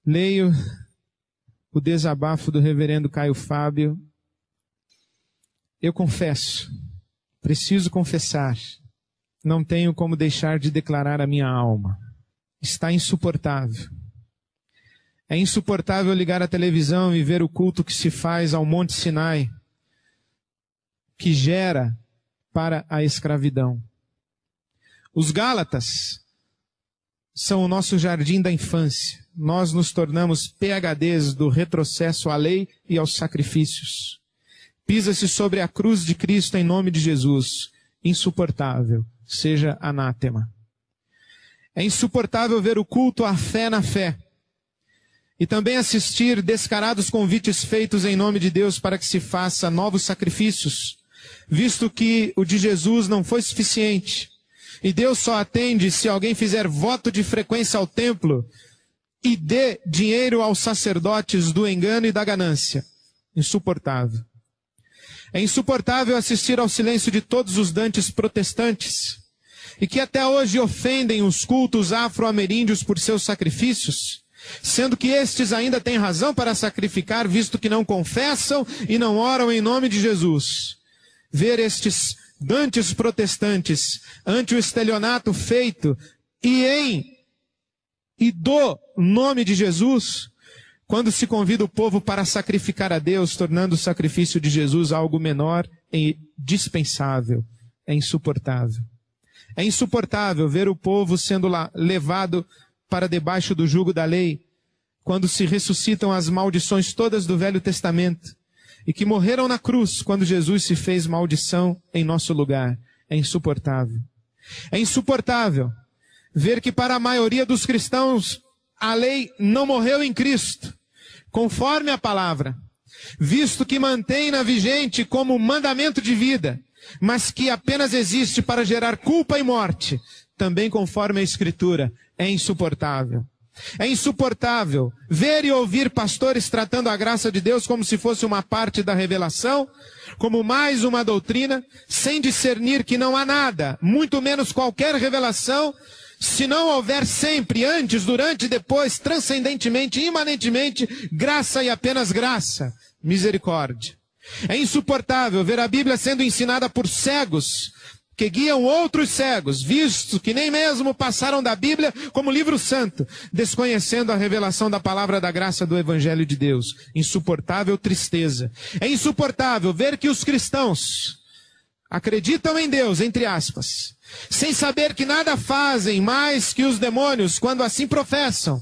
leio o desabafo do reverendo Caio Fábio, eu confesso, preciso confessar, não tenho como deixar de declarar a minha alma. Está insuportável. É insuportável ligar a televisão e ver o culto que se faz ao Monte Sinai, que gera para a escravidão. Os Gálatas são o nosso jardim da infância. Nós nos tornamos PhDs do retrocesso à lei e aos sacrifícios. Pisa-se sobre a cruz de Cristo em nome de Jesus. Insuportável, seja anátema. É insuportável ver o culto à fé na fé. E também assistir descarados convites feitos em nome de Deus para que se faça novos sacrifícios, visto que o de Jesus não foi suficiente. E Deus só atende se alguém fizer voto de frequência ao templo e dê dinheiro aos sacerdotes do engano e da ganância. Insuportável. É insuportável assistir ao silêncio de todos os dantes protestantes, e que até hoje ofendem os cultos afro-ameríndios por seus sacrifícios, sendo que estes ainda têm razão para sacrificar, visto que não confessam e não oram em nome de Jesus. Ver estes dantes protestantes ante o estelionato feito e do nome de Jesus, quando se convida o povo para sacrificar a Deus, tornando o sacrifício de Jesus algo menor e dispensável. É insuportável. É insuportável ver o povo sendo levado para debaixo do jugo da lei, quando se ressuscitam as maldições todas do Velho Testamento, e que morreram na cruz quando Jesus se fez maldição em nosso lugar. É insuportável. É insuportável ver que para a maioria dos cristãos a lei não morreu em Cristo, conforme a palavra, visto que mantém-na vigente como mandamento de vida, mas que apenas existe para gerar culpa e morte, também conforme a Escritura. É insuportável. É insuportável ver e ouvir pastores tratando a graça de Deus como se fosse uma parte da revelação, como mais uma doutrina, sem discernir que não há nada, muito menos qualquer revelação, se não houver sempre, antes, durante e depois, transcendentemente, imanentemente, graça e apenas graça, misericórdia. É insuportável ver a Bíblia sendo ensinada por cegos, que guiam outros cegos, visto que nem mesmo passaram da Bíblia como livro santo, desconhecendo a revelação da palavra da graça do Evangelho de Deus. Insuportável tristeza. É insuportável ver que os cristãos acreditam em Deus, entre aspas, sem saber que nada fazem mais que os demônios quando assim professam,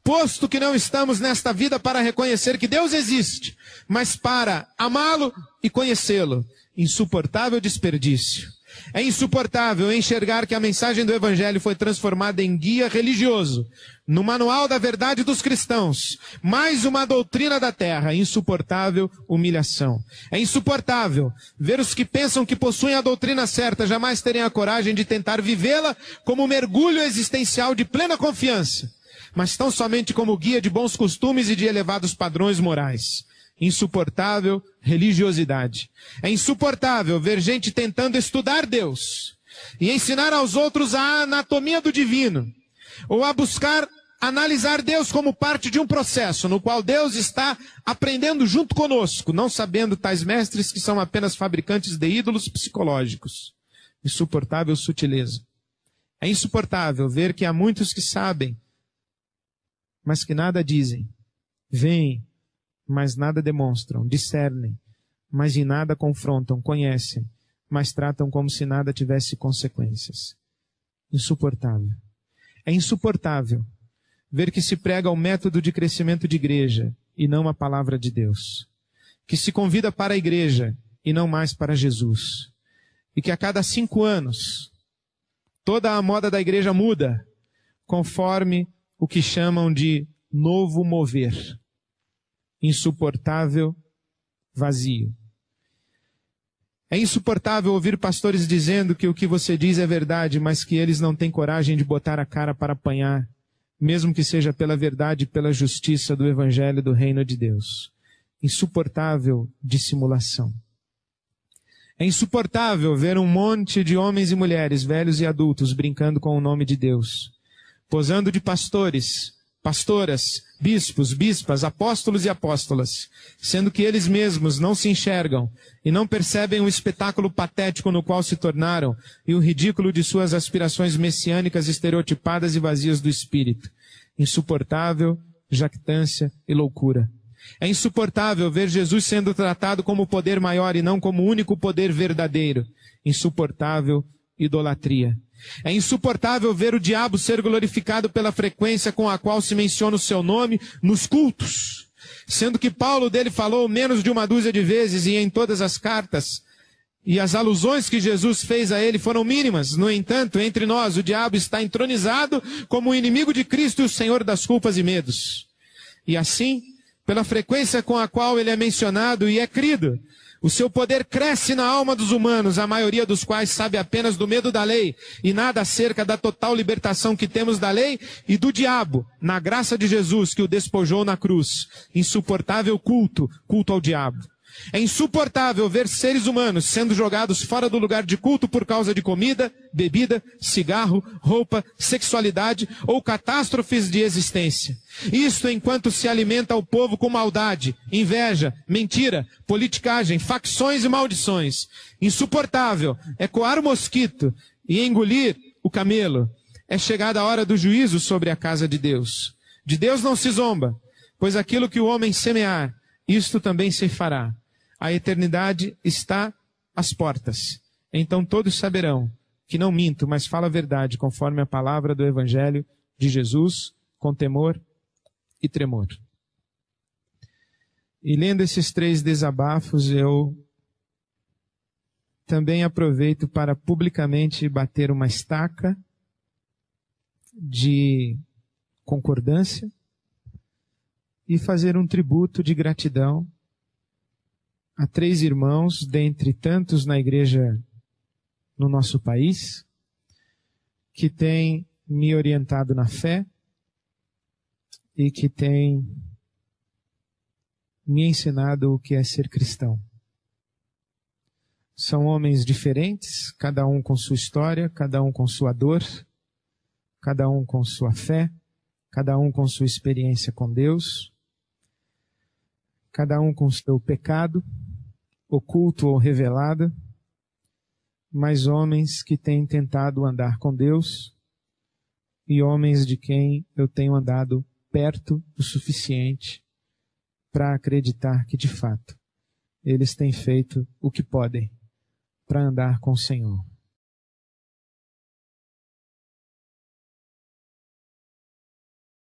posto que não estamos nesta vida para reconhecer que Deus existe, mas para amá-lo e conhecê-lo. Insuportável desperdício. É insuportável enxergar que a mensagem do Evangelho foi transformada em guia religioso, no manual da verdade dos cristãos, mais uma doutrina da terra. Insuportável humilhação. É insuportável ver os que pensam que possuem a doutrina certa jamais terem a coragem de tentar vivê-la como mergulho existencial de plena confiança, mas tão somente como guia de bons costumes e de elevados padrões morais. Insuportável religiosidade. É insuportável ver gente tentando estudar Deus e ensinar aos outros a anatomia do divino, ou a buscar analisar Deus como parte de um processo no qual Deus está aprendendo junto conosco, não sabendo tais mestres que são apenas fabricantes de ídolos psicológicos. Insuportável sutileza. É insuportável ver que há muitos que sabem, mas que nada dizem. Veem, mas nada demonstram, discernem, mas em nada confrontam, conhecem, mas tratam como se nada tivesse consequências. Insuportável. É insuportável ver que se prega o método de crescimento de igreja e não a palavra de Deus, que se convida para a igreja e não mais para Jesus, e que a cada 5 anos toda a moda da igreja muda, conforme o que chamam de novo mover. Insuportável vazio. É insuportável ouvir pastores dizendo que o que você diz é verdade, mas que eles não têm coragem de botar a cara para apanhar, mesmo que seja pela verdade e pela justiça do Evangelho do Reino de Deus. Insuportável dissimulação. É insuportável ver um monte de homens e mulheres, velhos e adultos, brincando com o nome de Deus, posando de pastores, pastoras, bispos, bispas, apóstolos e apóstolas, sendo que eles mesmos não se enxergam e não percebem o espetáculo patético no qual se tornaram e o ridículo de suas aspirações messiânicas estereotipadas e vazias do espírito. Insuportável jactância e loucura. É insuportável ver Jesus sendo tratado como o poder maior e não como o único poder verdadeiro. Insuportável idolatria. É insuportável ver o diabo ser glorificado pela frequência com a qual se menciona o seu nome nos cultos, sendo que Paulo dele falou menos de uma dúzia de vezes e em todas as cartas, e as alusões que Jesus fez a ele foram mínimas. No entanto, entre nós, o diabo está entronizado como o inimigo de Cristo e o Senhor das culpas e medos. E assim, pela frequência com a qual ele é mencionado e é crido, o seu poder cresce na alma dos humanos, a maioria dos quais sabe apenas do medo da lei e nada acerca da total libertação que temos da lei e do diabo, na graça de Jesus que o despojou na cruz. Insuportável culto ao diabo. É insuportável ver seres humanos sendo jogados fora do lugar de culto por causa de comida, bebida, cigarro, roupa, sexualidade ou catástrofes de existência. Isto enquanto se alimenta o povo com maldade, inveja, mentira, politicagem, facções e maldições. Insuportável é coar o mosquito e engolir o camelo. É chegada a hora do juízo sobre a casa de Deus. De Deus não se zomba, pois aquilo que o homem semear, isto também se fará. A eternidade está às portas. Então todos saberão que não minto, mas falo a verdade, conforme a palavra do Evangelho de Jesus, com temor e tremor. E lendo esses 3 desabafos, eu também aproveito para publicamente bater uma estaca de concordância e fazer um tributo de gratidão a 3 irmãos, dentre tantos na igreja no nosso país, que têm me orientado na fé e que têm me ensinado o que é ser cristão. São homens diferentes, cada um com sua história, cada um com sua dor, cada um com sua fé, cada um com sua experiência com Deus, cada um com seu pecado, oculto ou revelado, mas homens que têm tentado andar com Deus e homens de quem eu tenho andado perto o suficiente para acreditar que, de fato, eles têm feito o que podem para andar com o Senhor.